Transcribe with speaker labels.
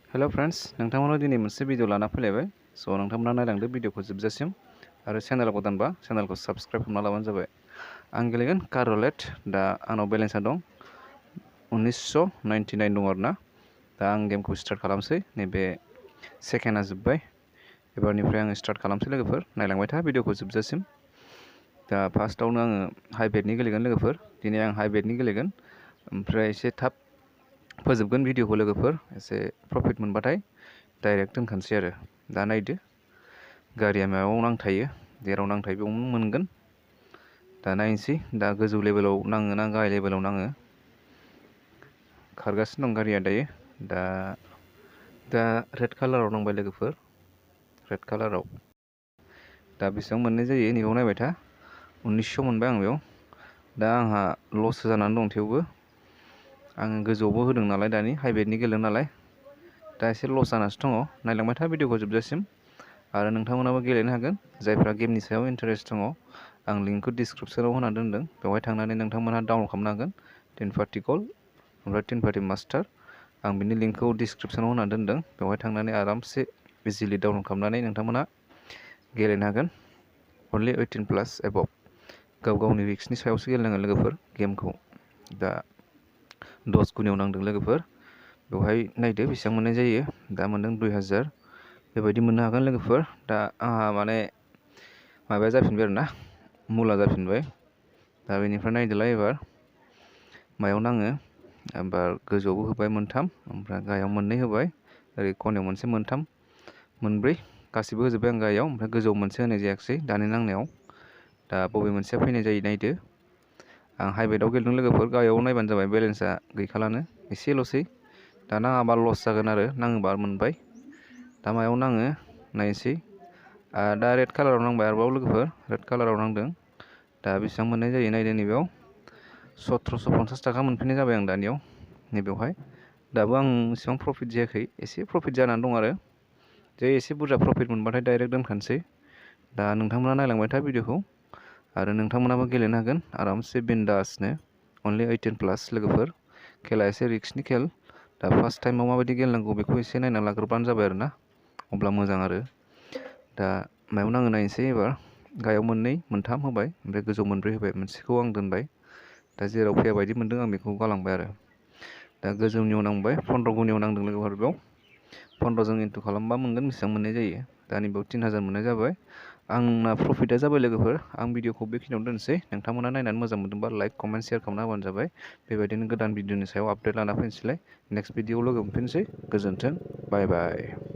Speaker 1: Hello friends, नोंथांमोना दिनै मोनसे भिडिअ लाना फैलायबाय। स' नोंथांमोना नायलांदो भिडिअखौ जोबजासिम आरो चेनेलाव गोदानबा चेनेलखौ साबस्क्राइब खालामना लाबानो जाबाय। आं गेलेगोन कारलेट। दा आंनाव बेलेन्सआ दं 1999 दं आरोना। दा आं गेमखौ स्टार्ट खालामसै। नैबे सेकेन्डआ जोब्बाय। एबारनिफ्राय आङो स्टार्ट खालामसै लोगोफोर। नायलांबाय था भिडिअखौ जोबजासिम। दा फार्स्टआवनो आङो हाइ बेटनि गेलेगोन लोगोफोर। दिनै आं हाइ बेटनि गेलेगोन। ओमफ्राय एसे थाब फोजोबगोन भिडिअखौ लोगोफोर। एसे प्रफिट मोनबाथाय डाइरेक्ट दोनखानोसै आरो। दा नायदो गारिया मायाव नांथायो, जेराव नांथायो बेयावनो मोनगोन। दा नायनोसै दा गोजौ लेभेलाव नाङो ना गाहाय लेभेलाव नाङो। खारगासिनो दं गारिया दायो। दा रेड कालाराव नांबाय लोगोफोर, रेड कालाराव। दा बेसेबां मोननाय जायो नैबाव नायबाय था। 1900 मोनबाय आं बेयाव। दा आंहा लस जानानै दं, थेवबो आं गोजौआवबो होदों नालाय, दानि हाइ बेटनि गेलेदों नालाय। दा एसे लस जानासो दङ। नायलांबाय था भिडिअखौ जोबजासिम आरो नोंथांमोनाबो गेलेनो हागोन। जायफ्रा गेमनि सायाव इन्टारेस्ट दङ, आं लिंकखौ डिसक्रिपसनाव होना दोनदों। बेवहाय थांनानै नोंथांमोनहा डाउनलड खालामनो हागोन। 10 पार्टि कल ओमफ्राय 10 पार्टि मास्टार। आं बिनि लिंकखौ डिसक्रिपसनाव होना दोनदों। बेवहाय थांनानै आरामसे इजिलि डाउनलड खालामनानै नोंथांमोना गेलेनो हागोन। अनलि 18+ एबभ। गाव गावनि रिक्सनि सायावसो गेलेनांगोन लोगोफोर गेमखौ। दा 10 गुनियाव नांदों लोगोफोर। बेवहाय नायदो बेसेबां मोननाय जायो। दा मोनदों 2000। बेबायदि मोननो हागोन लोगोफोर। दा आंहा माने माबाया जाफिनबाय आरोना, मुला जाफिनबाय। दा बेनिफ्राय नायदोलाय एबार मायाव नाङो। एबार गोजौआवबो होबाय मोनथाम, ओमफ्राय गाहायाव मोननै होबाय। ओरै खनायाव मोनसे मोनथाम, मोनब्रै गासिबो होजोब्बाय आं गाहायाव। ओमफ्राय गोजौआव मोनसे होनाय जायाखिसै दानि नांनायाव। दा बबे मोनसेया फैनाय जायो नायदो। आं हाइ बेटआव गेलेदों लोगोफोर। गाहायाव नायबानो जाबाय, बेलेन्सआ गैखालानो एसेल'सै। दा नाङाबा लस जागोन आरो नाङोबा मोनबाय। दा मायाव नाङो नायनोसै। दा रेड कालाराव नांबाय आरोबाव लोगोफोर, रेड कालाराव नांदों। दा बेसेबां मोननाय जायो नायदो। नैबेयाव 1750 थाखा मोनफिननाय जाबाय आं दानियाव नैबेवहाय। दाबो आं इसेबां प्रफिट जायाखै, एसे प्रफिट जानानै दं आरो। जे एसे बुरजा प्रफिट मोनबाथाय डाइरेक्ट दोनखानोसै। दा नोंथांमोना नायलांबाय था भिडिअखौ आरो नोंथांमोनाबो गेलेनो हागोन आरामसे बिन्दासनो। अनलि 18+ लोगोफोर। खेला एसे रिक्सनि खेल। दा फार्स्ट टाइमाव माबायदि गेलेनांगौ बेखौ एसे नायना लाग्रोबानो जाबाय आरो ना, अब्ला मोजां आरो। दा मायाव नाङो नायनोसै एबार। गाहायाव मोननै मोनथाम होबाय, ओमफ्राय गोजौ मोनब्रै होबाय। मोनसेखौ आं दोनबाय। दा जेराव फैया बायदि मोनदों आं बेखौ गालांबाय आरो। दा गोजौनियाव नांबाय 15 गुनियाव नांदों लोगोफोर। बेयाव 15जों इन्टु खालामबा मोनगोन बेसेबां मोननाय जायो। दानि बेयाव 3000 मोननाय जाबाय। आंना प्रफिटआ जाबाय लोगोफोर। आं भिडिअखौ बेखिनियावनो दोनसै। नोंथांमोना नायनानै मोजां मोनदोंबा लाइक, कमेन्ट, शेयार खालामना होबानो जाबाय। बेबायदिनो गोदान भिडिअनि सायाव आपडेट लाना फैनोसैलाय। नेक्स्ट भिडिअआव लोगो मोनफिनसै। गोजोन्थों, बाय बाय।